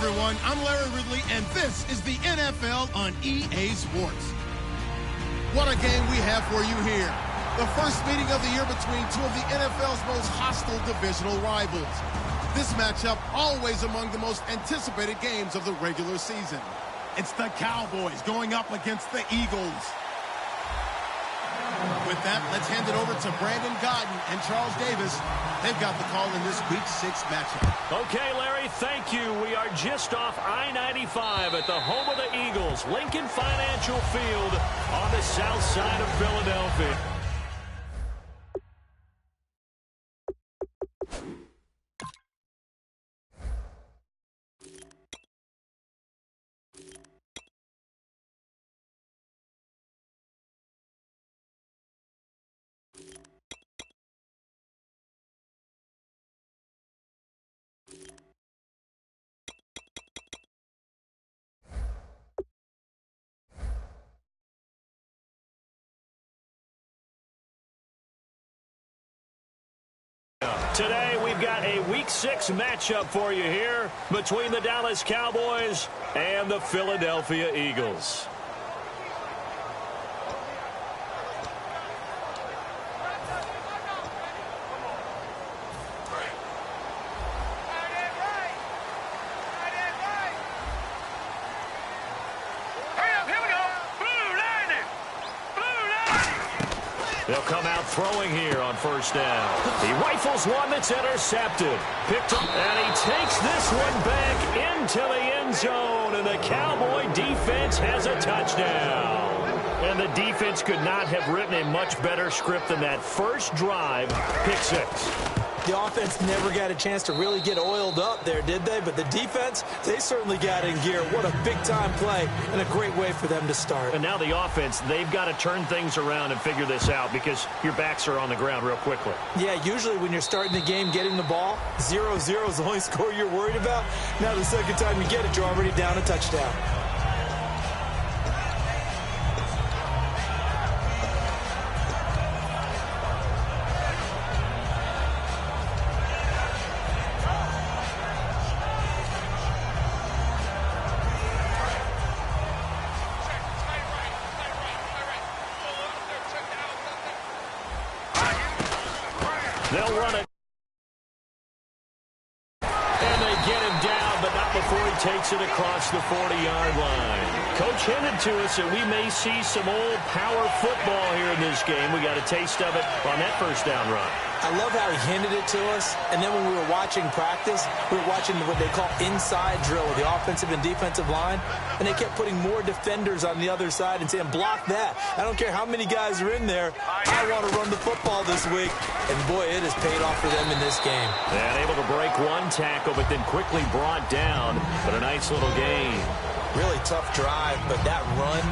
everyone. I'm Larry Ridley, and this is the NFL on EA Sports. What a game we have for you here. The first meeting of the year between two of the NFL's most hostile divisional rivals. This matchup always among the most anticipated games of the regular season. It's the Cowboys going up against the Eagles. With that, let's hand it over to Brandon Godden and Charles Davis. They've got the call in this Week 6 matchup. Okay, Larry, thank you. We are just off I-95 at the home of the Eagles, Lincoln Financial Field on the south side of Philadelphia. Today, we've got a Week 6 matchup for you here between the Dallas Cowboys and the Philadelphia Eagles. They'll come out throwing here on first down. He rifles one that's intercepted. Picked him, and he takes this one back into the end zone, and the Cowboy defense has a touchdown. And the defense could not have written a much better script than that first drive, pick six. The offense never got a chance to really get oiled up there, did they? But the defense, they certainly got in gear. What a big-time play and a great way for them to start. And now the offense, they've got to turn things around and figure this out because your backs are on the ground real quickly. Yeah, usually when you're starting the game getting the ball, 0-0 is the only score you're worried about. Now the second time you get it, you're already down a touchdown. They'll run it. And they get him down, but not before he takes it across the 40-yard line. Coach hinted to us that we may see some old power football here in this game. We got a taste of it on that first down run. I love how he hinted it to us, and then when we were watching practice, we were watching what they call inside drill with the offensive and defensive line, and they kept putting more defenders on the other side and saying, block that. I don't care how many guys are in there. I want to run the football this week, and boy, it has paid off for them in this game. And able to break one tackle, but then quickly brought down, but a nice little gain. Really tough drive, but that run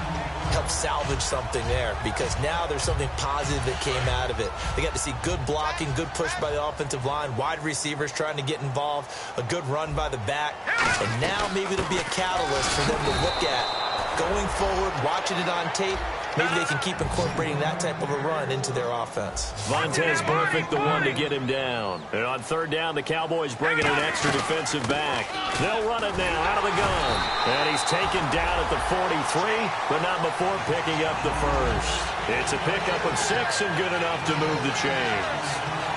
helped salvage something there because now there's something positive that came out of it. They got to see good blocking, good push by the offensive line, wide receivers trying to get involved, a good run by the back, and now maybe it'll be a catalyst for them to look at going forward, watching it on tape. Maybe they can keep incorporating that type of a run into their offense. Vontaze Burfict, the one to get him down. And on third down, the Cowboys bringing an extra defensive back. They'll run it now out of the gun. And he's taken down at the 43, but not before picking up the first. It's a pickup of 6 and good enough to move the chains.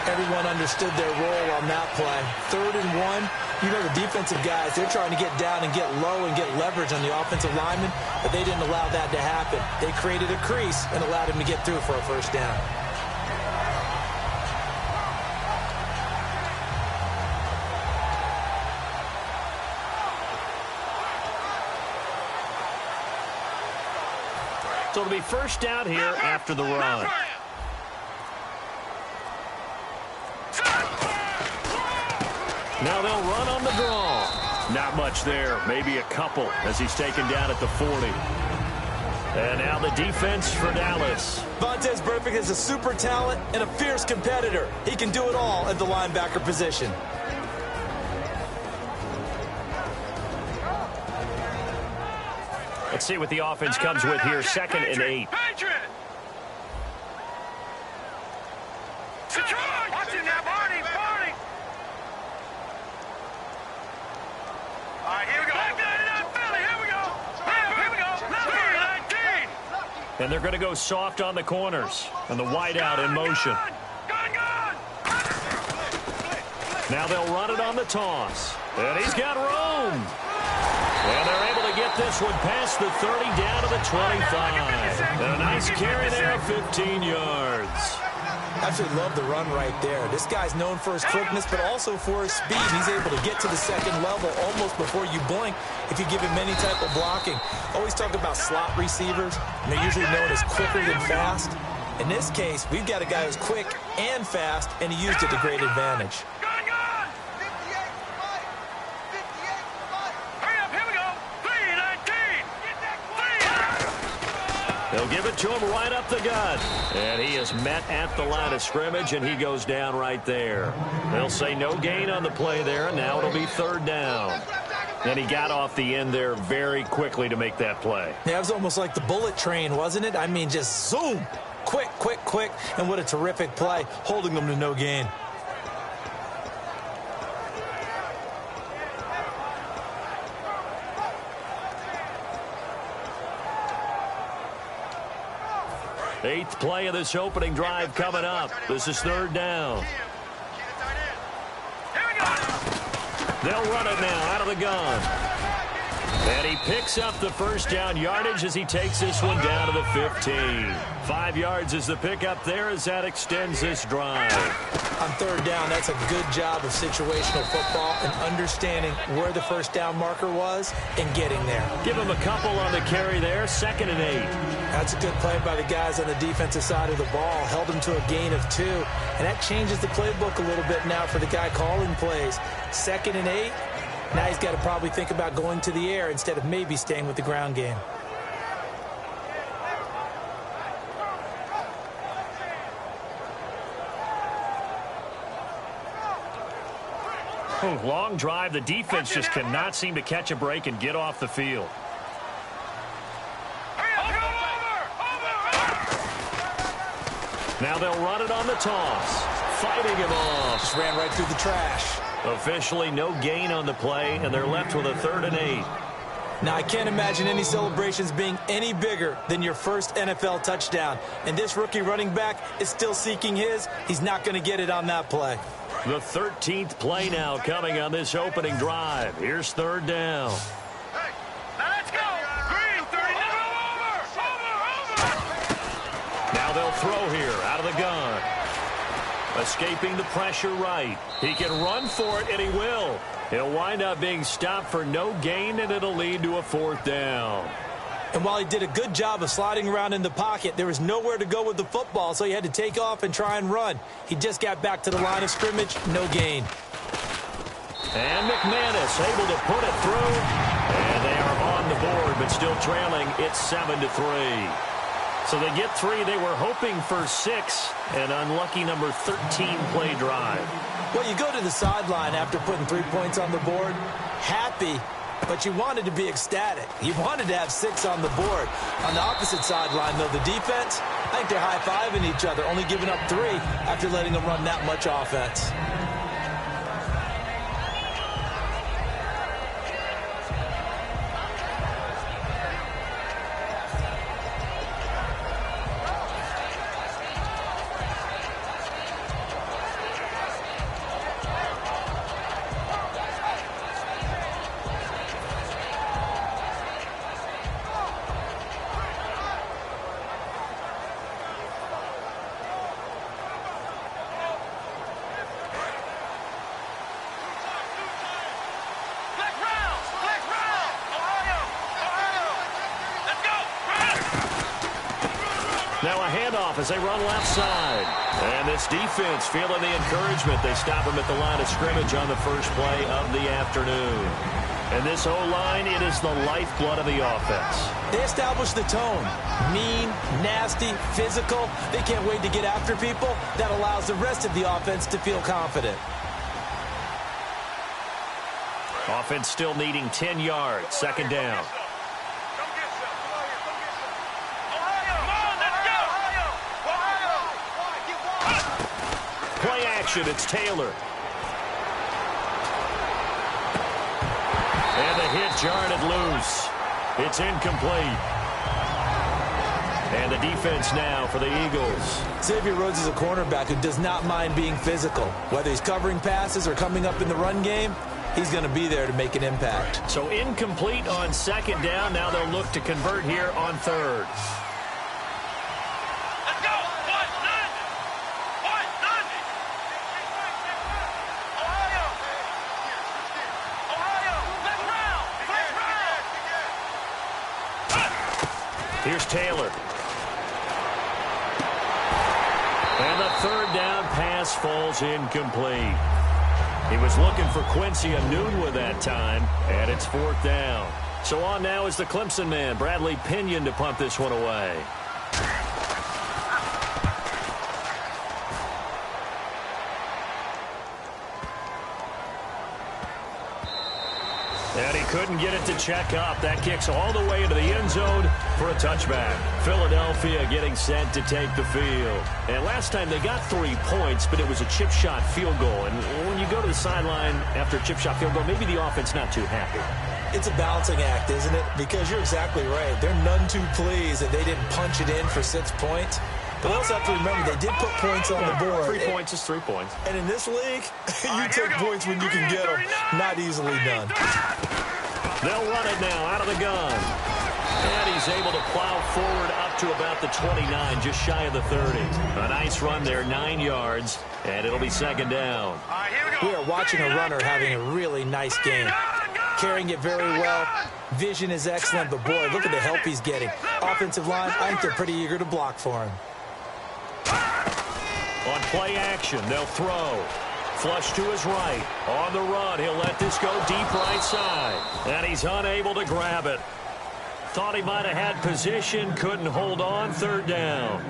Everyone understood their role on that play. 3rd and 1. You know the defensive guys, they're trying to get down and get low and get leverage on the offensive lineman, but they didn't allow that to happen. They created a crease and allowed him to get through for a first down. So it'll be first down here after the run. Now they'll run on the draw. Not much there, maybe a couple as he's taken down at the 40. And now the defense for Dallas. Vontaze Burfict is a super talent and a fierce competitor. He can do it all at the linebacker position. Let's see what the offense comes with here. 2nd and 8. All right, here we go. And they're going to go soft on the corners. And the wideout in motion. Now they'll run it on the toss. And he's got room. And they're able to get this one past the 30 down to the 25. And a nice carry there of 15 yards. Absolutely love the run right there. This guy's known for his quickness, but also for his speed. He's able to get to the second level almost before you blink if you give him any type of blocking. Always talk about slot receivers, and they're usually known as quicker than fast. In this case, we've got a guy who's quick and fast, and he used it to great advantage. They'll give it to him right up the gut. And he is met at the line of scrimmage, and he goes down right there. They'll say no gain on the play there, and now it'll be third down. And he got off the end there very quickly to make that play. Yeah, it was almost like the bullet train, wasn't it? I mean, just zoom. Quick, quick, quick. And what a terrific play, holding them to no gain. Eighth play of this opening drive coming up. This is third down. They'll run it now out of the gun. And he picks up the first down yardage as he takes this one down to the 15. 5 yards is the pickup there as that extends this drive. On third down, that's a good job of situational football and understanding where the first down marker was and getting there. Give him a couple on the carry there, 2nd and 8. That's a good play by the guys on the defensive side of the ball. Held him to a gain of 2. And that changes the playbook a little bit now for the guy calling plays. 2nd and 8. Now he's got to probably think about going to the air instead of maybe staying with the ground game. Long drive. The defense just cannot seem to catch a break and get off the field. Now they'll run it on the toss. Fighting him off. Just ran right through the trash. Officially no gain on the play, and they're left with a 3rd and 8. Now, I can't imagine any celebrations being any bigger than your first NFL touchdown. And this rookie running back is still seeking his. He's not going to get it on that play. The 13th play now coming on this opening drive. Here's third down. Hey, now let's go. Green, 30, over. Now they'll throw here out of the gun. Escaping the pressure right. He can run for it, and he will. He'll wind up being stopped for no gain, and it'll lead to a 4th down. And while he did a good job of sliding around in the pocket, there was nowhere to go with the football, so he had to take off and try and run. He just got back to the line of scrimmage, no gain. And McManus able to put it through. And they are on the board, but still trailing. It's 7-3. So they get 3. They were hoping for 6. An unlucky number 13 play drive. Well, you go to the sideline after putting 3 points on the board, happy, but you wanted to be ecstatic. You wanted to have 6 on the board. On the opposite sideline, though, the defense, I think they're high-fiving each other, only giving up 3 after letting them run that much offense. Now a handoff as they run left side. And this defense feeling the encouragement. They stop him at the line of scrimmage on the first play of the afternoon. And this O-line, it is the lifeblood of the offense. They establish the tone. Mean, nasty, physical. They can't wait to get after people. That allows the rest of the offense to feel confident. Offense still needing 10 yards. 2nd down. Play action, it's Taylor. And the hit jarred it loose. It's incomplete. And the defense now for the Eagles. Xavier Rhodes is a cornerback who does not mind being physical. Whether he's covering passes or coming up in the run game, he's going to be there to make an impact. So incomplete on second down. Now they'll look to convert here on third. Let's go. One, none. Ohio, let's round. Here's Taylor. And the third down pass falls incomplete. He was looking for Quincy Enunwa that time, and it's fourth down. So on now is the Clemson man, Bradley Pinion, to punt this one away. And he couldn't get it to check up. That kicks all the way into the end zone for a touchback. Philadelphia getting set to take the field. And last time they got 3 points, but it was a chip shot field goal. And when you go to the sideline after a chip shot field goal, maybe the offense not too happy. It's a balancing act, isn't it? Because you're exactly right. They're none too pleased that they didn't punch it in for 6 points. But we also have to remember they did put points on the board. 3 points is 3 points. And in this league, you take points when you can get them. Not easily done. They'll run it now out of the gun. And he's able to plow forward up to about the 29, just shy of the 30. A nice run there, 9 yards, and it'll be second down. We are watching a runner having a really nice game. Carrying it very well. Vision is excellent, but boy, look at the help he's getting. Offensive line, I think they're pretty eager to block for him. On play action, they'll throw. Flush to his right. On the run, he'll let this go deep right side. And he's unable to grab it. Thought he might have had position, couldn't hold on, third down.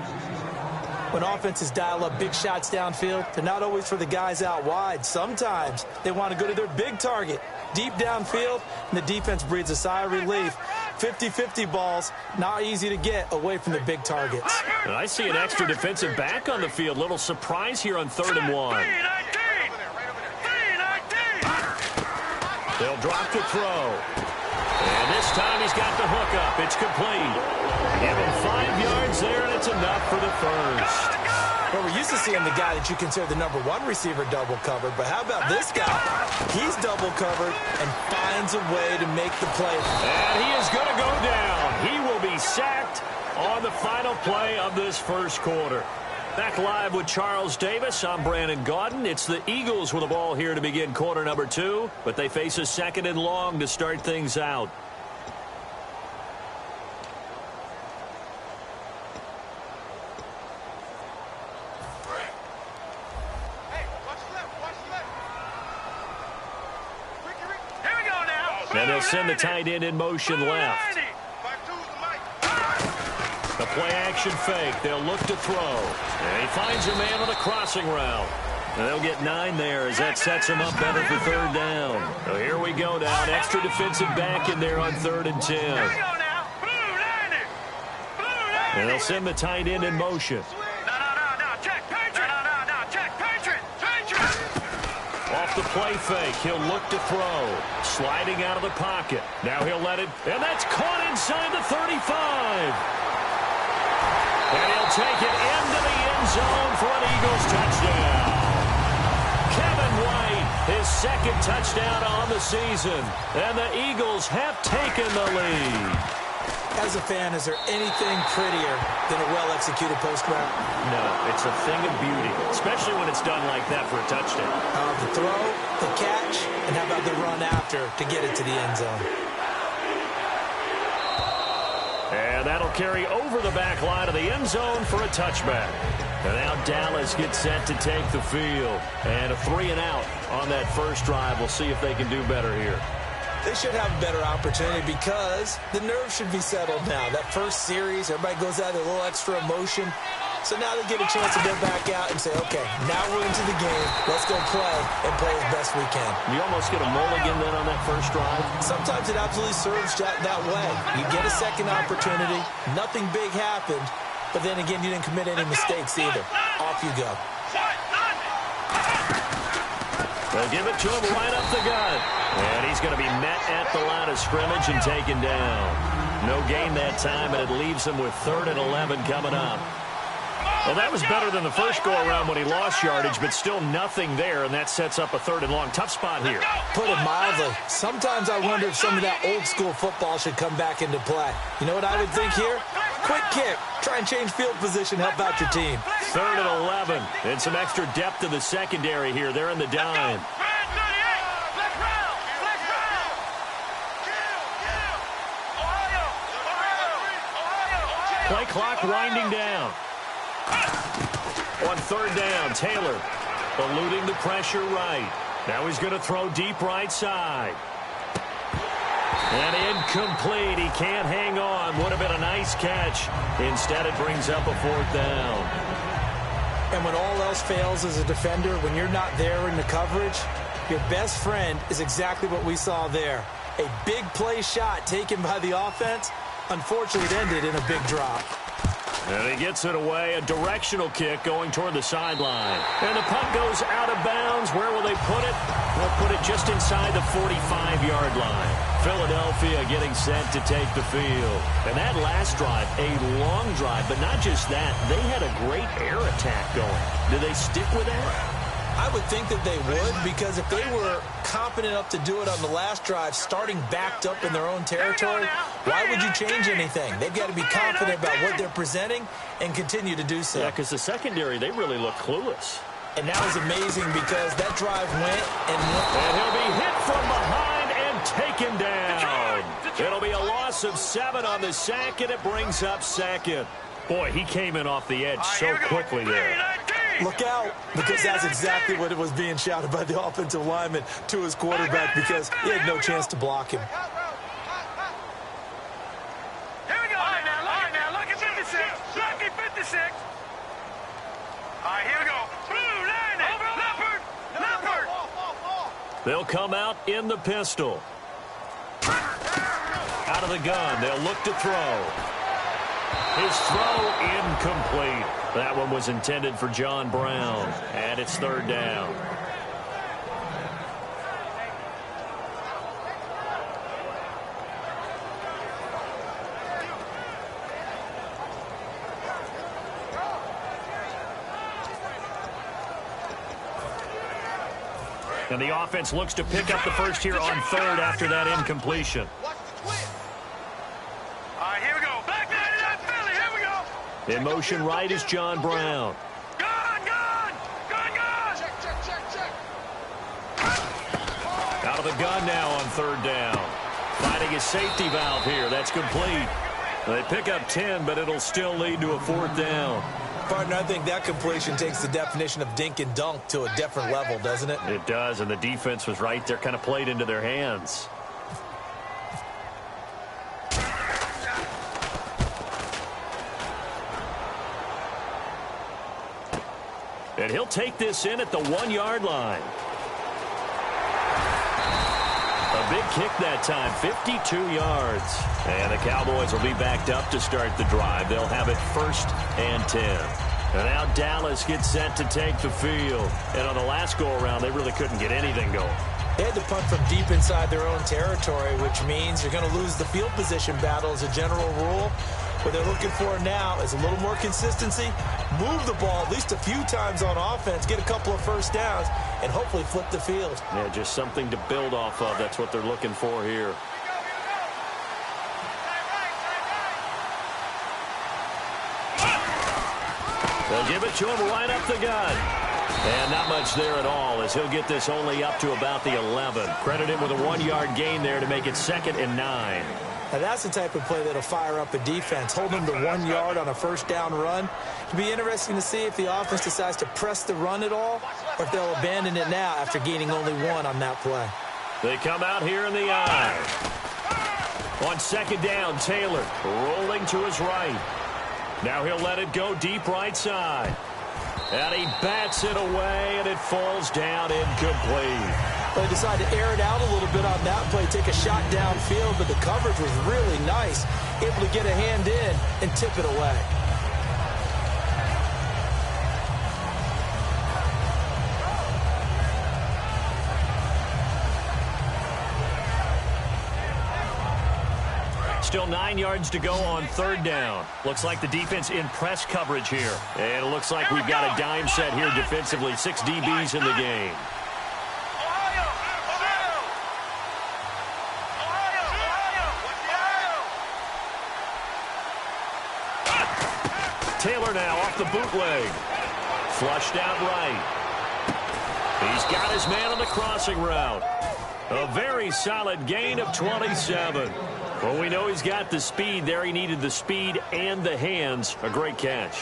When offenses dial up big shots downfield, they're not always for the guys out wide. Sometimes they want to go to their big target, deep downfield, and the defense breathes a sigh of relief. 50-50 balls, not easy to get away from the big targets. And I see an extra defensive back on the field. Little surprise here on 3rd and 1. They'll drop to throw. And this time he's got the hook up. It's complete. Give him 5 yards there, and it's enough for the first. Well, we're used to seeing the guy that you consider the #1 receiver double covered, but how about this guy? He's double covered and finds a way to make the play. And he is going to go down. He will be sacked on the final play of this first quarter. Back live with Charles Davis. I'm Brandon Gaudin. It's the Eagles with the ball here to begin quarter number 2, but they face a 2nd and long to start things out. And they'll send the tight end in motion left. The play action fake. They'll look to throw. And he finds a man on the crossing route. And they'll get 9 there as that sets him up better for third down. So here we go now. An extra defensive back in there on 3rd and 10. And they'll send the tight end in motion. Off the play fake, he'll look to throw. Sliding out of the pocket. Now he'll let it, and that's caught inside the 35. And he'll take it into the end zone for an Eagles touchdown. Kevin White, his 2nd touchdown on the season. And the Eagles have taken the lead. As a fan, is there anything prettier than a well-executed post route? No, it's a thing of beauty, especially when it's done like that for a touchdown. The throw, the catch, and how about the run after to get it to the end zone? And that'll carry over the back line of the end zone for a touchback. And now Dallas gets set to take the field. And a 3 and out on that first drive. We'll see if they can do better here. They should have a better opportunity because the nerves should be settled now. That first series, everybody goes out with a little extra emotion. So now they get a chance to go back out and say, okay, now we're into the game. Let's go play and play as best we can. You almost get a mulligan then on that first drive? Sometimes it absolutely serves that way. You get a second opportunity. Nothing big happened. But then again, you didn't commit any mistakes either. Off you go. They'll give it to him right up the gut. And he's going to be met at the line of scrimmage and taken down. No gain that time, and it leaves them with 3rd and 11 coming up. Well, that was better than the first go-around when he lost yardage, but still nothing there, and that sets up a 3rd and long. Tough spot here. Put it mildly. Sometimes I wonder if some of that old-school football should come back into play. You know what I would think here? Quick kick. Try and change field position. Help out your team. 3rd and 11, and some extra depth to the secondary here. They're in the dime. Play clock winding down. On 3rd down, Taylor eluding the pressure right. Now he's going to throw deep right side. And incomplete. He can't hang on. Would have been a nice catch. Instead, it brings up a 4th down. And when all else fails as a defender, when you're not there in the coverage, your best friend is exactly what we saw there. A big play shot taken by the offense. Unfortunately, it ended in a big drop. And he gets it away. A directional kick going toward the sideline. And the punt goes out of bounds. Where will they put it? They'll put it just inside the 45-yard line. Philadelphia getting set to take the field. And that last drive, a long drive, but not just that. They had a great air attack going. Do they stick with that? I would think that they would, because if they were competent enough to do it on the last drive, starting backed up in their own territory, why would you change anything? They've got to be confident about what they're presenting and continue to do so. Yeah, because the secondary, they really look clueless. And that was amazing because that drive went and he'll be hit from behind and taken down. It'll be a loss of 7 on the sack, and it brings up 2nd. Boy, he came in off the edge so quickly there. Look out, because that's exactly what it was being shouted by the offensive lineman to his quarterback, because he had no chance to block him. Here we go. All right, now, look at 56. Look at 56. All right, here we go. Blue line it. Leopard. They'll come out in the pistol. Out of the gun, they'll look to throw. His throw incomplete. That one was intended for John Brown, and it's 3rd down. And the offense looks to pick up the first here on 3rd after that incompletion. In motion right is John Brown. Gone! Out of the gun now on 3rd down. Finding his safety valve here. That's complete. They pick up 10, but it'll still lead to a 4th down. Partner, I think that completion takes the definition of dink and dunk to a different level, doesn't it? It does, and the defense was right there, kind of played into their hands. And he'll take this in at the 1-yard line. A big kick that time, 52 yards. And the Cowboys will be backed up to start the drive. They'll have it 1st and 10. And now Dallas gets set to take the field. And on the last go-around, they really couldn't get anything going. They had to punt from deep inside their own territory, which means you're going to lose the field position battle as a general rule. What they're looking for now is a little more consistency, move the ball at least a few times on offense, get a couple of first downs, and hopefully flip the field. Yeah, just something to build off of. That's what they're looking for here. They'll give it to him right up the gut. And not much there at all, as he'll get this only up to about the 11. Credit him with a 1-yard gain there to make it 2nd and 9. Now that's the type of play that'll fire up a defense. Hold them to 1 yard on a first down run. It'll be interesting to see if the offense decides to press the run at all, or if they'll abandon it now after gaining only 1 on that play. They come out here in the eye. On 2nd down, Taylor rolling to his right. Now he'll let it go deep right side. And he bats it away, and it falls down incomplete. They decided to air it out a little bit on that play, take a shot downfield, but the coverage was really nice, able to get a hand in and tip it away. Still 9 yards to go on 3rd down. Looks like the defense in press coverage here. And it looks like we've got a dime set here defensively. 6 DBs in the game. Taylor now off the bootleg. Flushed out right. He's got his man on the crossing route. A very solid gain of 27. Well, we know he's got the speed there. He needed the speed and the hands. A great catch.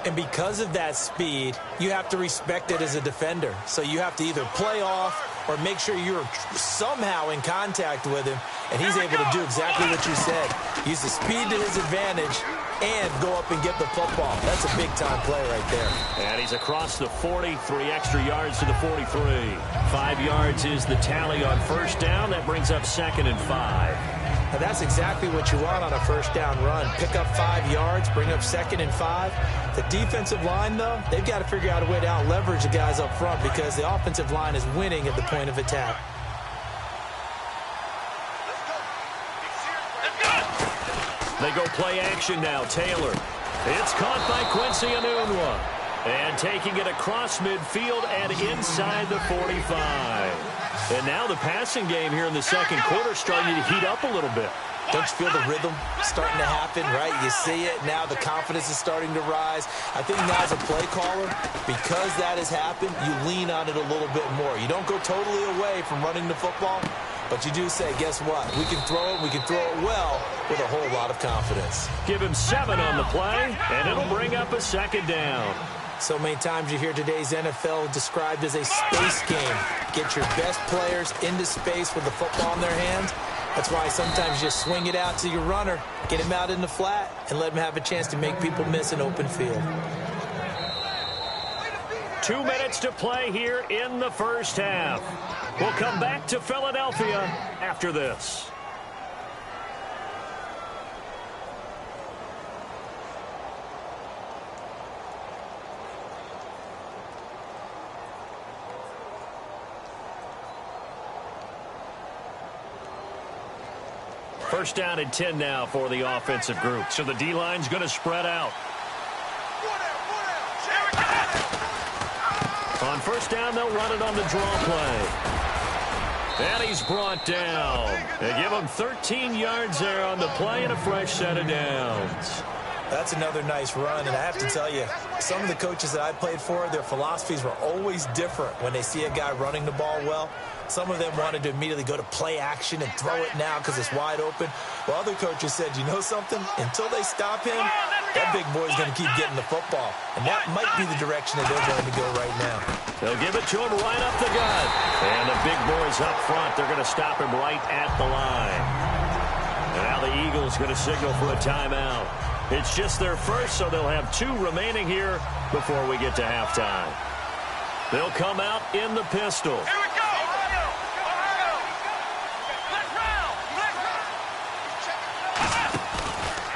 And because of that speed, you have to respect it as a defender. So you have to either play off or make sure you're somehow in contact with him. And he's able to do exactly what you said. Use the speed to his advantage and go up and get the football. That's a big-time play right there. And he's across the 40, 3 extra yards to the 43. 5 yards is the tally on 1st down. That brings up 2nd and 5. Now that's exactly what you want on a 1st down run. Pick up 5 yards, bring up 2nd and 5. The defensive line, though, they've got to figure out a way to out-leverage the guys up front because the offensive line is winning at the point of attack. They go play action now. Taylor. It's caught by Quincy Enunwa. And taking it across midfield and inside the 45. And now the passing game here in the 2nd quarter starting to heat up a little bit. Don't you feel the rhythm starting to happen, right? You see it. Now the confidence is starting to rise. I think now as a play caller, because that has happened, you lean on it a little bit more. You don't go totally away from running the football, but you do say, guess what? We can throw it. We can throw it well with a whole lot of confidence. Give him 7 on the play, and it'll bring up a 2nd down. So many times you hear today's NFL described as a space game. Get your best players into space with the football in their hands. That's why sometimes you just swing it out to your runner, get him out in the flat, and let him have a chance to make people miss an open field. 2 minutes to play here in the 1st half. We'll come back to Philadelphia after this. First down and 10 now for the offensive group. So the D-line's going to spread out. On 1st down, they'll run it on the draw play. And he's brought down. They give him 13 yards there on the play and a fresh set of downs. That's another nice run, and I have to tell you, some of the coaches that I played for, their philosophies were always different when they see a guy running the ball well. Some of them wanted to immediately go to play action and throw it now because it's wide open. Well, other coaches said, you know something? Until they stop him, that big boy's going to keep getting the football. And that might be the direction that they're going to go right now. They'll give it to him right up the gut. And the big boys up front, they're going to stop him right at the line. And now the Eagles going to signal for a timeout. It's just their first, so they'll have 2 remaining here before we get to halftime. They'll come out in the pistol. Here we go!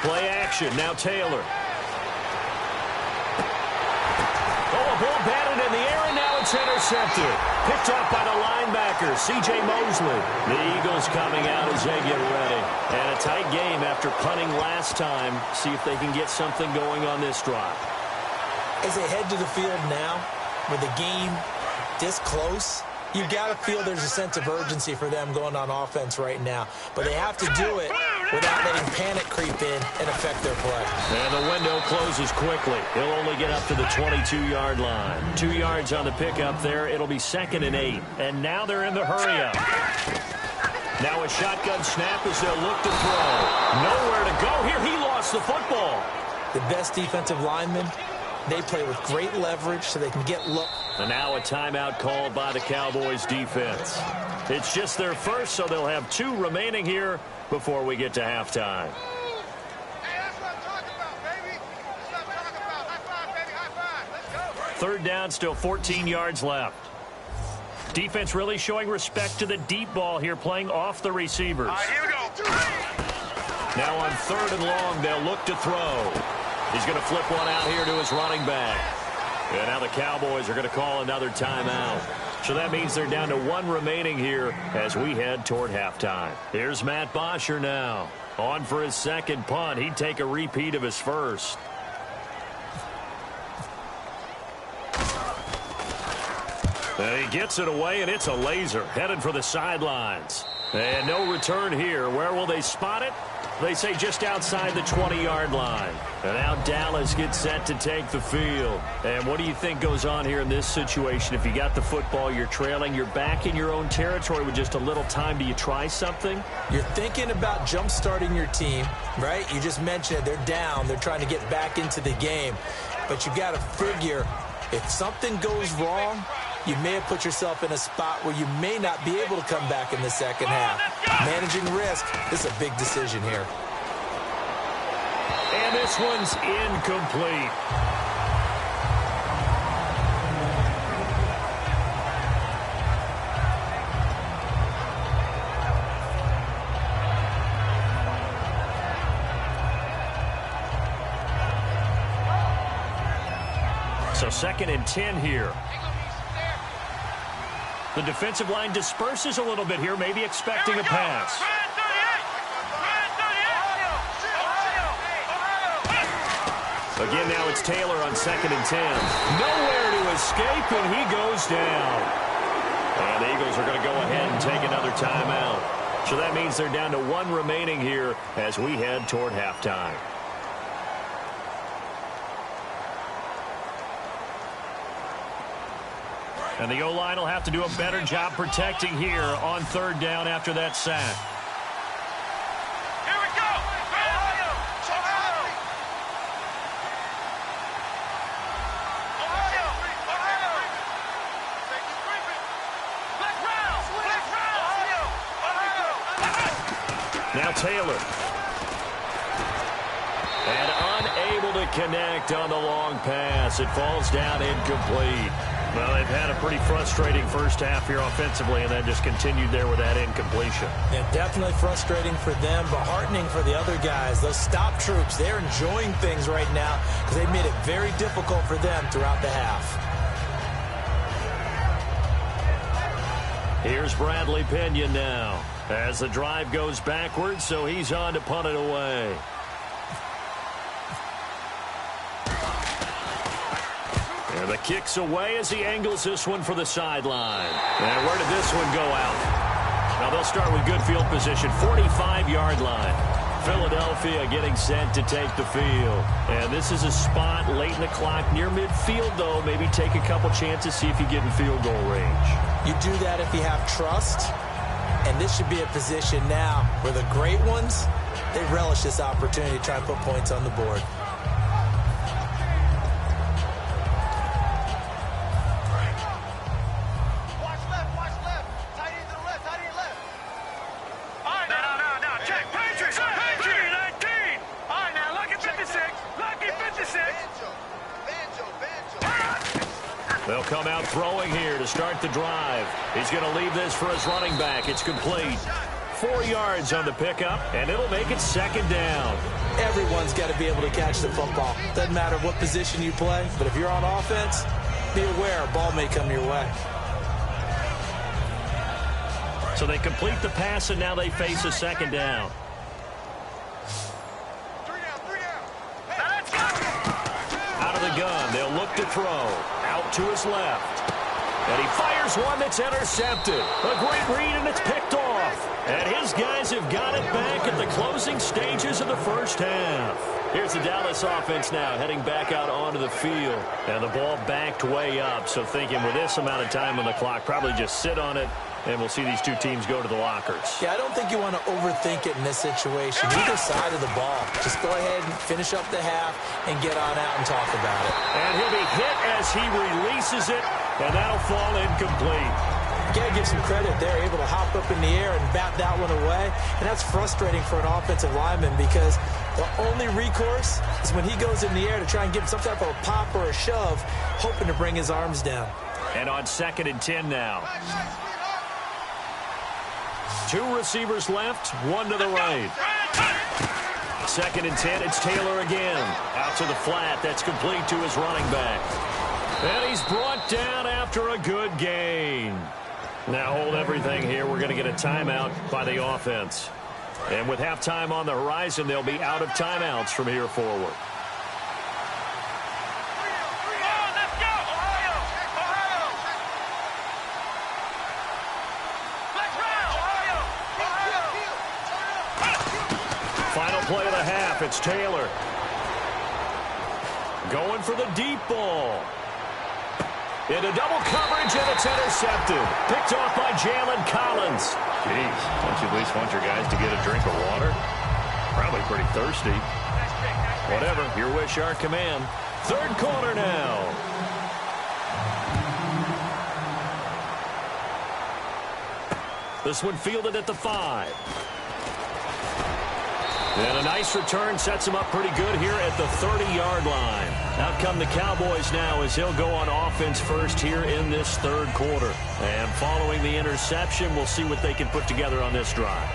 Play action. Now Taylor. Oh, a ball batted in the air, and now it's intercepted. Picked up by the linebacker, C.J. Mosley. The Eagles coming out as they get ready. And a tight game after punting last time. See if they can get something going on this drive. As they head to the field now, with the game this close, you got to feel there's a sense of urgency for them going on offense right now. But they have to do it without letting panic creep in and affect their play. And the window closes quickly. He'll only get up to the 22-yard line. 2 yards on the pickup there. It'll be 2nd and 8. And now they're in the hurry-up. Now a shotgun snap as they'll look to throw. Nowhere to go here. He lost the football. The best defensive linemen, they play with great leverage so they can get look. And now a timeout called by the Cowboys defense. It's just their first, so they'll have 2 remaining here before we get to halftime. Hey, that's what I'm talking about, baby. That's what I'm talking about. High five, baby. High five. Let's go. 3rd down, still 14 yards left. Defense really showing respect to the deep ball here, playing off the receivers. All right, here we go. Now on 3rd and long, they'll look to throw. He's going to flip one out here to his running back. And now the Cowboys are going to call another timeout. So that means they're down to 1 remaining here as we head toward halftime. Here's Matt Bosher now On for his second punt. He'd take a repeat of his first. And he gets it away, and it's a laser. Headed for the sidelines. And no return here. Where will they spot it? They say just outside the 20-yard line. And now Dallas gets set to take the field. And what do you think goes on here in this situation? If you got the football, you're trailing, you're back in your own territory with just a little time. Do you try something? You're thinking about jump-starting your team, right? You just mentioned it. They're down. They're trying to get back into the game. But you got to figure if something goes wrong, you may have put yourself in a spot where you may not be able to come back in the second half. Managing risk is a big decision here. And this one's incomplete. So 2nd and 10 here. The defensive line disperses a little bit here, maybe expecting a pass. Again, now it's Taylor on 2nd and 10. Nowhere to escape, and he goes down. And the Eagles are going to go ahead and take another timeout. So that means they're down to 1 remaining here as we head toward halftime. And the O-line will have to do a better job protecting here on 3rd down after that sack. Here we go! Ohio! Ohio! Ohio! Ohio! Black round! Black round! Ohio! Ohio! Now Taylor. And unable to connect on the long pass. It falls down incomplete. Well, they've had a pretty frustrating first half here offensively, and then just continued there with that incompletion. Yeah, definitely frustrating for them, but heartening for the other guys. Those stop troops, they're enjoying things right now because they've made it very difficult for them throughout the half. Here's Bradley Pinion now as the drive goes backwards, so he's on to punt it away. And the kick's away as he angles this one for the sideline. And where did this one go out? Now they'll start with good field position, 45-yard line. Philadelphia getting set to take the field. And this is a spot late in the clock near midfield, though. Maybe take a couple chances, see if you get in field goal range. You do that if you have trust. And this should be a position now where the great ones, they relish this opportunity to try and put points on the board. They'll come out throwing here to start the drive. He's going to leave this for his running back. It's complete. 4 yards on the pickup, and it'll make it 2nd down. Everyone's got to be able to catch the football. Doesn't matter what position you play, but if you're on offense, be aware a ball may come your way. So they complete the pass, and now they face a 2nd down. Out of the gun, they'll look to throw. Out to his left. And he fires one that's intercepted. A great read, and it's picked off. And his guys have got it back at the closing stages of the first half. Here's the Dallas offense now heading back out onto the field. And the ball backed way up. So thinking with this amount of time on the clock, probably just sit on it. And we'll see these two teams go to the lockers. Yeah, I don't think you want to overthink it in this situation. Either side of the ball. Just go ahead and finish up the half and get on out and talk about it. And he'll be hit as he releases it, and that'll fall incomplete. You got to give some credit. They're able to hop up in the air and bat that one away. And that's frustrating for an offensive lineman because the only recourse is when he goes in the air to try and get some type of a pop or a shove, hoping to bring his arms down. And on 2nd and 10 now. 2 receivers left, 1 to the right. 2nd and 10, it's Taylor again. Out to the flat, that's complete to his running back. And he's brought down after a good gain. Now hold everything here. We're going to get a timeout by the offense. And with halftime on the horizon, they'll be out of timeouts from here forward. Final play of the half, it's Taylor. Going for the deep ball. Into double coverage, and it's intercepted. Picked off by Jalen Collins. Jeez, don't you at least want your guys to get a drink of water? Probably pretty thirsty. Whatever, your wish, our command. Third quarter now. This one fielded at the 5. And a nice return sets him up pretty good here at the 30-yard line. Out come the Cowboys now as he'll go on offense first here in this third quarter. And following the interception, we'll see what they can put together on this drive.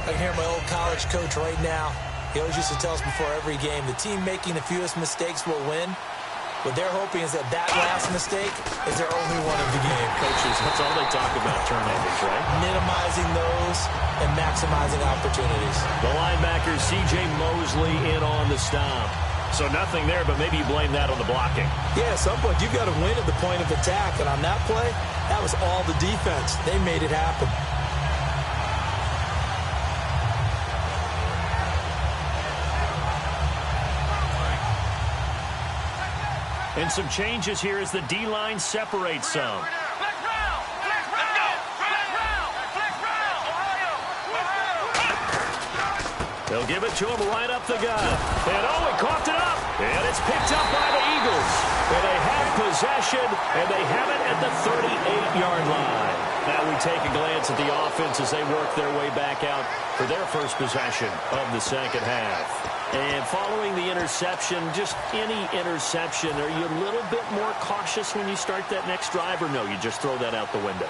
I can hear my old college coach right now. He always used to tell us before every game, the team making the fewest mistakes will win. What they're hoping is that last mistake is their only one of the game. Coaches, that's all they talk about, turnovers, right? Minimizing those and maximizing opportunities. The linebacker, C.J. Mosley, in on the stop. So nothing there, but maybe you blame that on the blocking. Yeah, at some point, you've got to win at the point of attack. And on that play, that was all the defense. They made it happen. And some changes here as the D-line separates some. They'll give it to him right up the gut. And oh, he coughed it up. And it's picked up by the Eagles. And they have possession, and they have it at the 38-yard line. Now we take a glance at the offense as they work their way back out for their first possession of the second half. And following the interception, just any interception, are you a little bit more cautious when you start that next drive, or no, you just throw that out the window?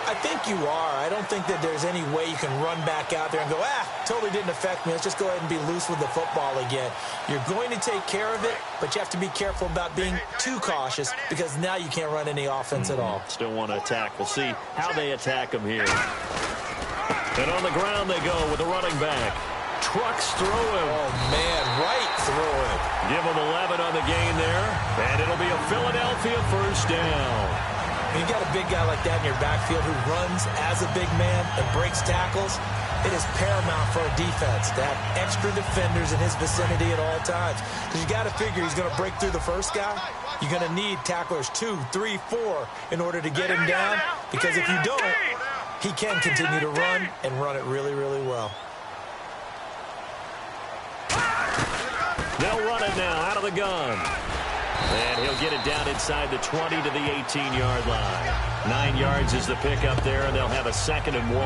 I think you are. I don't think that there's any way you can run back out there and go, totally didn't affect me. Let's just go ahead and be loose with the football again. You're going to take care of it, but you have to be careful about being too cautious because now you can't run any offense at all. Still want to attack. We'll see how they attack them here. And on the ground they go with a running back. Trucks through him. Oh, man, right through him. Give him 11 on the gain there, and it'll be a Philadelphia first down. When you got a big guy like that in your backfield who runs as a big man and breaks tackles, it is paramount for a defense to have extra defenders in his vicinity at all times. Because you got to figure he's going to break through the first guy. You're going to need tacklers 2, 3, 4 in order to get him down. Because if you don't, he can continue to run and run it really, really well. They'll run it now out of the gun. And he'll get it down inside the 20 to the 18-yard line. 9 yards is the pickup there, and they'll have a 2nd and 1.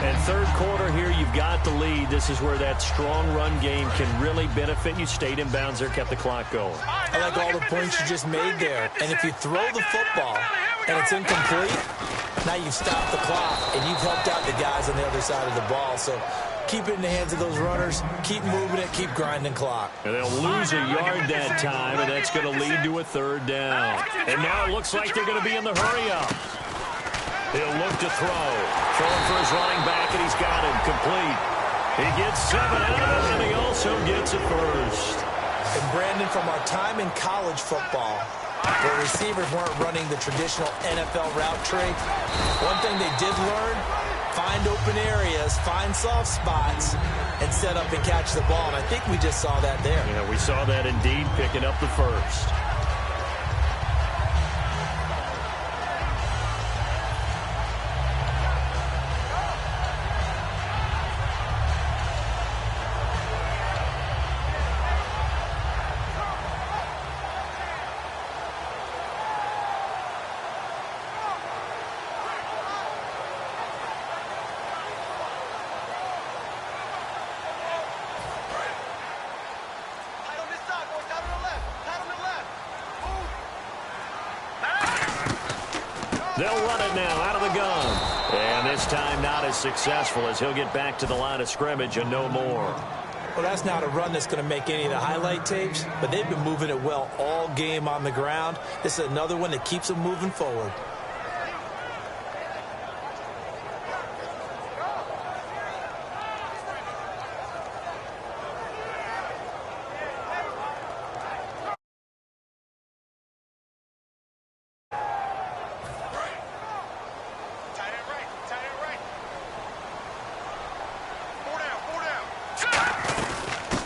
And third quarter here, you've got the lead. This is where that strong run game can really benefit you. Stayed in bounds there, kept the clock going. I like all the points you just made there. And if you throw the football and it's incomplete, now you've stopped the clock, and you've helped out the guys on the other side of the ball. So keep it in the hands of those runners. Keep moving it. Keep grinding clock. And they'll lose a yard that time, and that's going to lead to a 3rd down. And now it looks like they're going to be in the hurry-up. He'll look to throw. Throwing for his running back, and he's got him complete. He gets 7 out of it, and he also gets a first. And Brandon, from our time in college football, where receivers weren't running the traditional NFL route tree, one thing they did learn, find open areas, find soft spots, and set up and catch the ball. And I think we just saw that there. Yeah, we saw that indeed, picking up the first. They'll run it now out of the gun. And this time not as successful as he'll get back to the line of scrimmage and no more. Well, that's not a run that's going to make any of the highlight tapes, but they've been moving it well all game on the ground. This is another one that keeps them moving forward.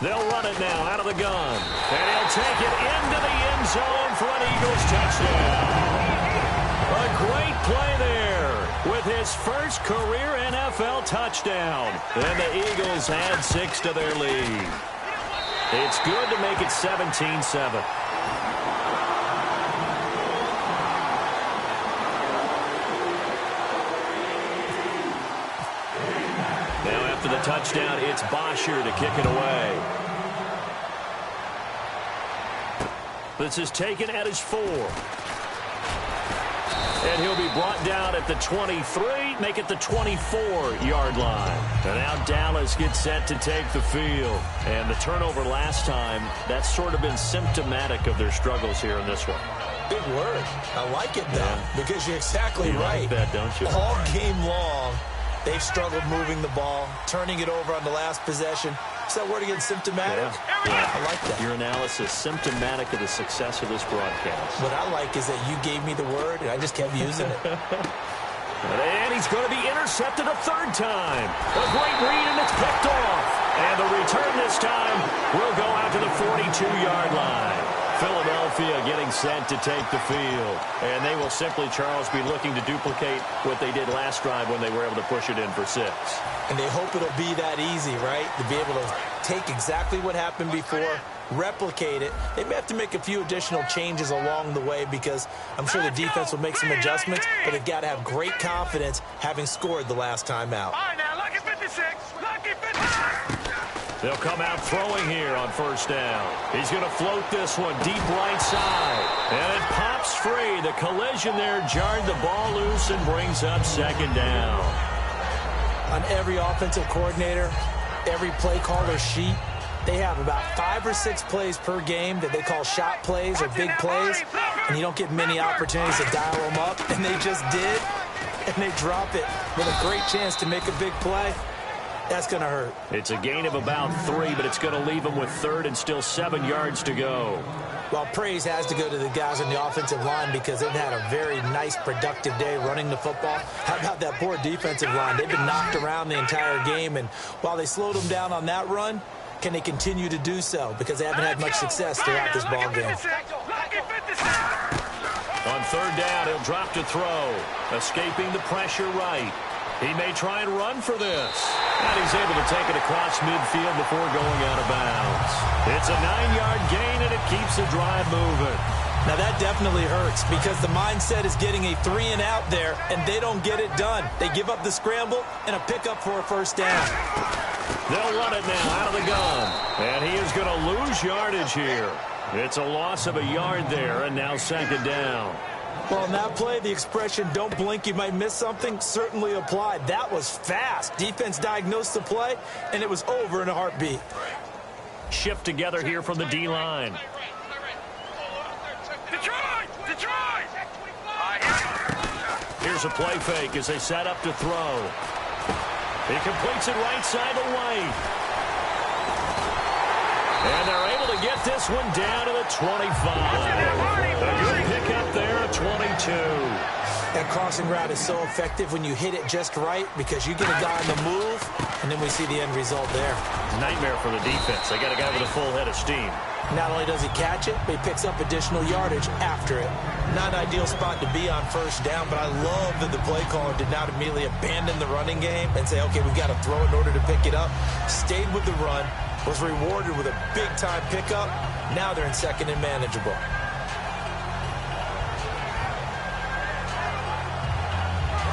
They'll run it now out of the gun. And he'll take it into the end zone for an Eagles touchdown. A great play there with his first career NFL touchdown. And the Eagles add 6 to their lead. It's good to make it 17-7. The touchdown, it's Bosher to kick it away. This is taken at his 4. And he'll be brought down at the 23, make it the 24-yard line. And now Dallas gets set to take the field. And the turnover last time, that's sort of been symptomatic of their struggles here in this one. Big word. I like it, though, because you're exactly right. You like that, don't you? All game long, they've struggled moving the ball, turning it over on the last possession. Is that word again, symptomatic? Yeah. I like that. Your analysis, symptomatic of the success of this broadcast. What I like is that you gave me the word, and I just kept using it. And he's going to be intercepted a 3rd time. A great read, and it's picked off. And the return this time will go out to the 42-yard line. Philadelphia getting set to take the field. And they will simply, Charles, be looking to duplicate what they did last drive when they were able to push it in for 6. And they hope it'll be that easy, right? To be able to take exactly what happened before, replicate it. They may have to make a few additional changes along the way because I'm sure the defense will make some adjustments, but they've got to have great confidence having scored the last time out. All right, now, lucky 56. Lucky 56. They'll come out throwing here on 1st down. He's going to float this one deep right side. And it pops free. The collision there jarred the ball loose and brings up 2nd down. On every offensive coordinator, every play caller sheet, they have about 5 or 6 plays per game that they call shot plays or big plays, and you don't get many opportunities to dial them up, and they just did, and they drop it with a great chance to make a big play. That's going to hurt. It's a gain of about 3, but it's going to leave them with 3rd and still 7 yards to go. Well, praise has to go to the guys on the offensive line because they've had a very nice, productive day running the football. How about that poor defensive line? They've been knocked around the entire game, and while they slowed them down on that run, can they continue to do so? Because they haven't had much success throughout this ball game. On 3rd down, he'll drop to throw. Escaping the pressure right. He may try and run for this. And he's able to take it across midfield before going out of bounds. It's a 9-yard gain, and it keeps the drive moving. Now, that definitely hurts because the mindset is getting a 3-and-out there, and they don't get it done. They give up the scramble and a pickup for a 1st down. They'll run it now out of the gun. And he is going to lose yardage here. It's a loss of a yard there, and now 2nd down. Well, in that play, the expression, don't blink, you might miss something, certainly applied. That was fast. Defense diagnosed the play, and it was over in a heartbeat. Shift together here from the D-line. Detroit! Here's a play fake as they set up to throw. He completes it right side to White. And they're able to get this one down to the 25. A good pickup there at 22. That crossing route is so effective when you hit it just right because you get a guy on the move, and then we see the end result there. Nightmare for the defense. They got a guy with a full head of steam. Not only does he catch it, but he picks up additional yardage after it. Not an ideal spot to be on 1st down, but I love that the play caller did not immediately abandon the running game and say, okay, we've got to throw it in order to pick it up. Stayed with the run, was rewarded with a big-time pickup. Now they're in 2nd and manageable.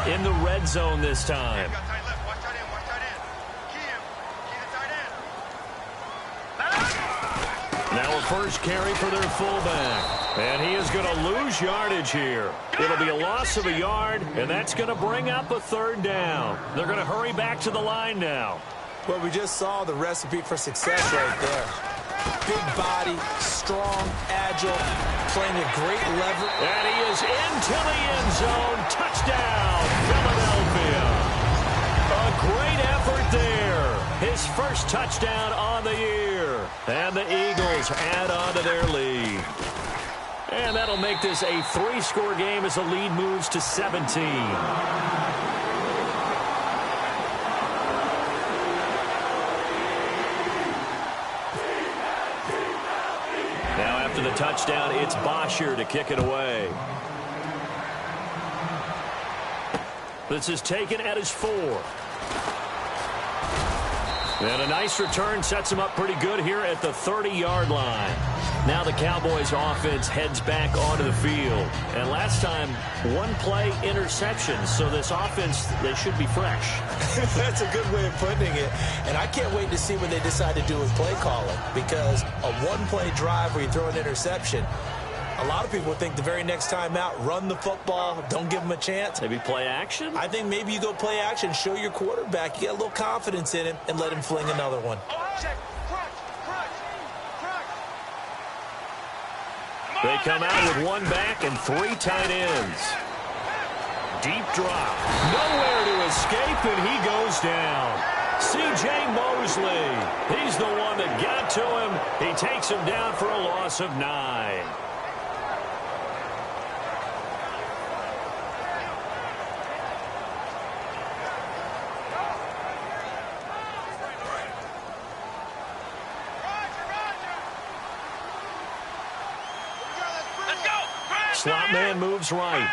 In the red zone this time. Now a first carry for their fullback. And he is going to lose yardage here. It'll be a loss of a yard, and that's going to bring up a 3rd down. They're going to hurry back to the line now. Well, we just saw the recipe for success right there. Big body, strong, agile, playing a great lever. And he is into the end zone. Touchdown, Philadelphia. A great effort there. His first touchdown on the year. And the Eagles add on to their lead. And that'll make this a 3-score game as the lead moves to 17. the touchdown. It's Bosher to kick it away. This is taken at his 4. And a nice return sets him up pretty good here at the 30-yard line. Now the Cowboys offense heads back onto the field. And last time, one play interception. So this offense, they should be fresh. That's a good way of putting it. And I can't wait to see what they decide to do with play calling. Because a one-play drive where you throw an interception, a lot of people think the very next time out, run the football, don't give them a chance. Maybe play action? I think maybe you go play action, show your quarterback, you get a little confidence in him, and let him fling another one. They come out with one back and 3 tight ends. Deep drop. Nowhere to escape, and he goes down. C.J. Mosley. He's the one that got to him. He takes him down for a loss of 9. Slot man moves right.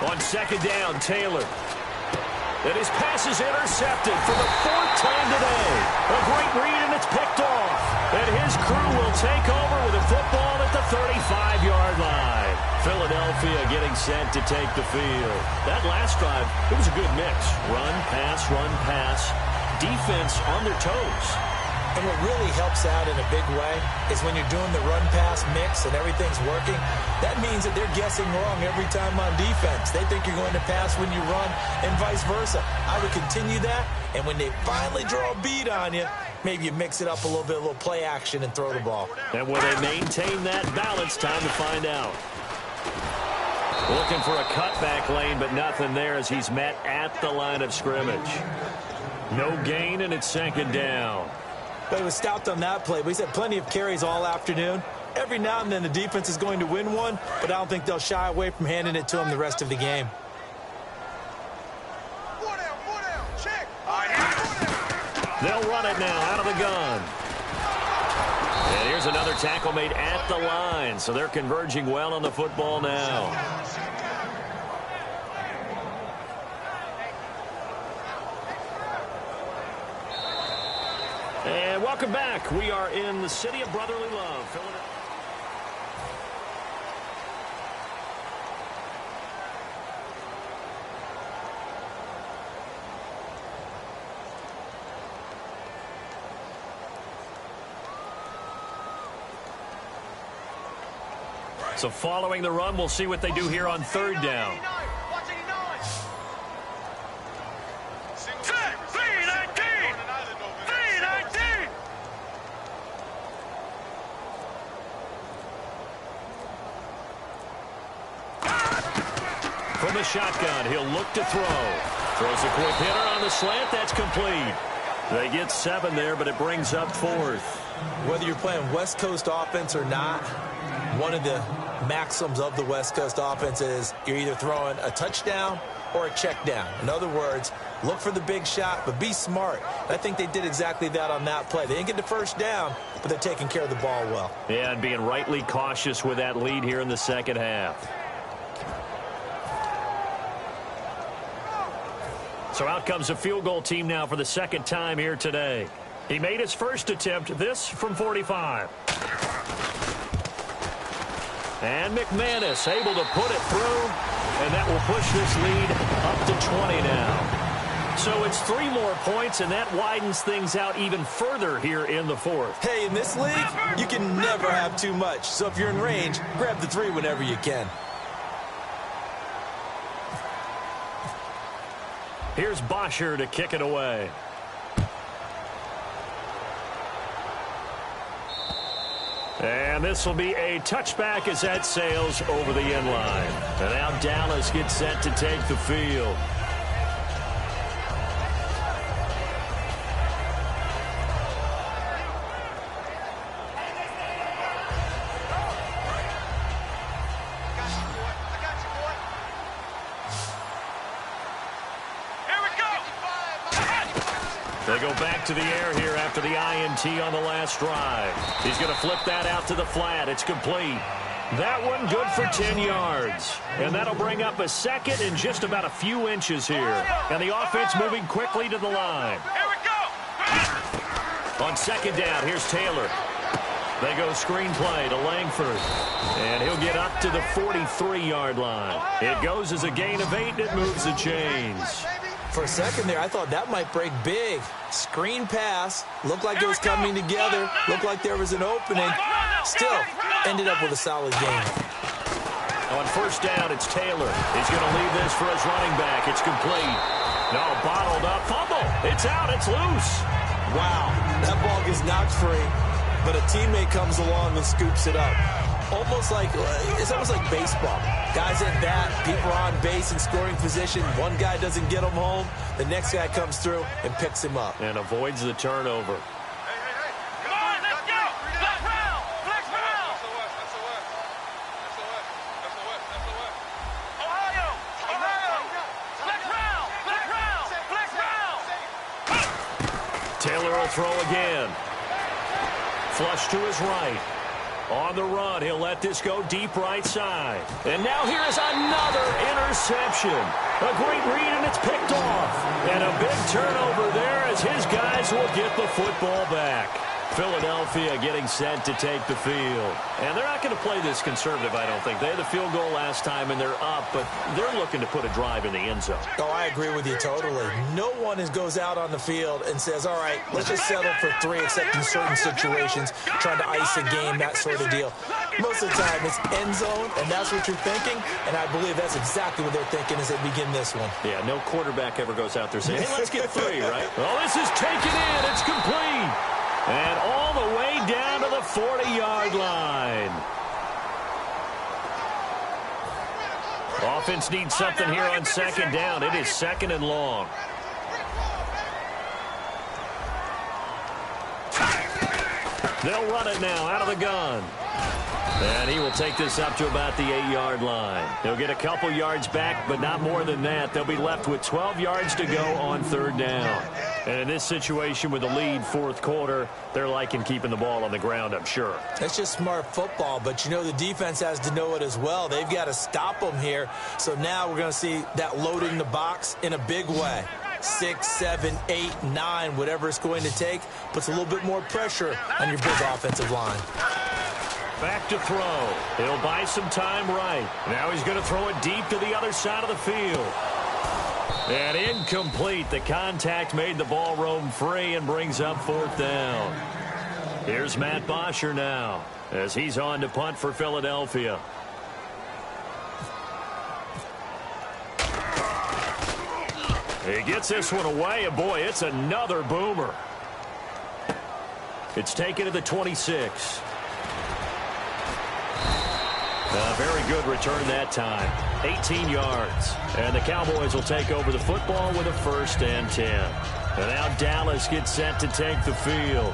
On second down, Taylor. And his pass is intercepted for the 4th time today. A great read, and it's picked off. And his crew will take over with a football at the 35-yard line. Philadelphia getting set to take the field. That last drive, it was a good mix. Run, pass, defense on their toes. And what really helps out in a big way is when you're doing the run-pass mix and everything's working, that means that they're guessing wrong every time on defense. They think you're going to pass when you run and vice versa. I would continue that, and when they finally draw a beat on you, maybe you mix it up a little bit, a little play action, and throw the ball. And will they maintain that balance? Time to find out. Looking for a cutback lane, but nothing there as he's met at the line of scrimmage. No gain, and it's second down. But he was stopped on that play, but he's had plenty of carries all afternoon. Every now and then the defense is going to win one, but I don't think they'll shy away from handing it to him the rest of the game. They'll run it now out of the gun. And here's another tackle made at the line, so they're converging well on the football now. And welcome back. We are in the city of brotherly love, Philadelphia. So following the run, we'll see what they do here on 3rd down. From the shotgun, he'll look to throw. Throws a quick hitter on the slant. That's complete. They get 7 there, but it brings up 4th. Whether you're playing West Coast offense or not, one of the maxims of the West Coast offense is you're either throwing a touchdown or a check down. In other words, look for the big shot, but be smart. I think they did exactly that on that play. They didn't get the first down, but they're taking care of the ball well. Yeah, and being rightly cautious with that lead here in the second half. So out comes a field goal team now for the 2nd time here today. He made his first attempt, this from 45. And McManus able to put it through, and that will push this lead up to 20 now. So it's 3 more points, and that widens things out even further here in the 4th. Hey, in this league, you can never have too much. So if you're in range, grab the 3 whenever you can. Here's Bosher to kick it away. And this will be a touchback as that sails over the end line. And now Dallas gets set to take the field. They go back to the air here after the INT on the last drive. He's going to flip that out to the flat. It's complete. That one good for 10 yards. And that'll bring up a second and just about a few inches here. And the offense moving quickly to the line. Here we go. On second down, here's Taylor. They go screen play to Langford. And he'll get up to the 43-yard line. It goes as a gain of 8, and it moves the chains. For a second there, I thought that might break big. Screen pass. Looked like it was coming together. Looked like there was an opening. Still, ended up with a solid game. On first down, it's Taylor. He's going to leave this for his running back. It's complete. No, bottled up. Fumble. It's out. It's loose. Wow, that ball gets knocked free, but a teammate comes along and scoops it up. It's almost like baseball. Guys at bat, people are on base in scoring position. One guy doesn't get him home. The next guy comes through and picks him up. And avoids the turnover. Come on, let's go. Flex round. Flex round. Ohio. Flex round. Flex round. Flex round. Taylor will throw again. Flush to his right. On the run, he'll let this go deep right side. And now here is another interception. A great read, and it's picked off. And a big turnover there as his guys will get the football back. Philadelphia getting set to take the field. And they're not going to play this conservative, I don't think. They had the field goal last time, and they're up, but they're looking to put a drive in the end zone. Oh, I agree with you totally. No one goes out on the field and says, all right, let's just settle for 3, except in certain situations, trying to ice a game, that sort of deal. Most of the time, it's end zone, and that's what you're thinking, and I believe that's exactly what they're thinking as they begin this one. Yeah, no quarterback ever goes out there saying, hey, let's get 3, right? Well, this is taken in. It's complete. And all the way down to the 40-yard line. Offense needs something here on second down. It is second and long. They'll run it now out of the gun. And he will take this up to about the 8-yard line. They'll get a couple yards back, but not more than that. They'll be left with 12 yards to go on third down. And in this situation with the lead fourth quarter, they're liking keeping the ball on the ground, I'm sure. That's just smart football, but you know the defense has to know it as well. They've got to stop them here. So now we're going to see that loading the box in a big way. 6, 7, 8, 9, whatever it's going to take, puts a little bit more pressure on your big offensive line. Back to throw. He'll buy some time right. Now he's going to throw it deep to the other side of the field. And incomplete. The contact made the ball roam free and brings up fourth down. Here's Matt Bosher now as he's on to punt for Philadelphia. He gets this one away, and boy, it's another boomer. It's taken to the 26. A very good return that time. 18 yards. And the Cowboys will take over the football with a 1st and 10. And now Dallas gets set to take the field.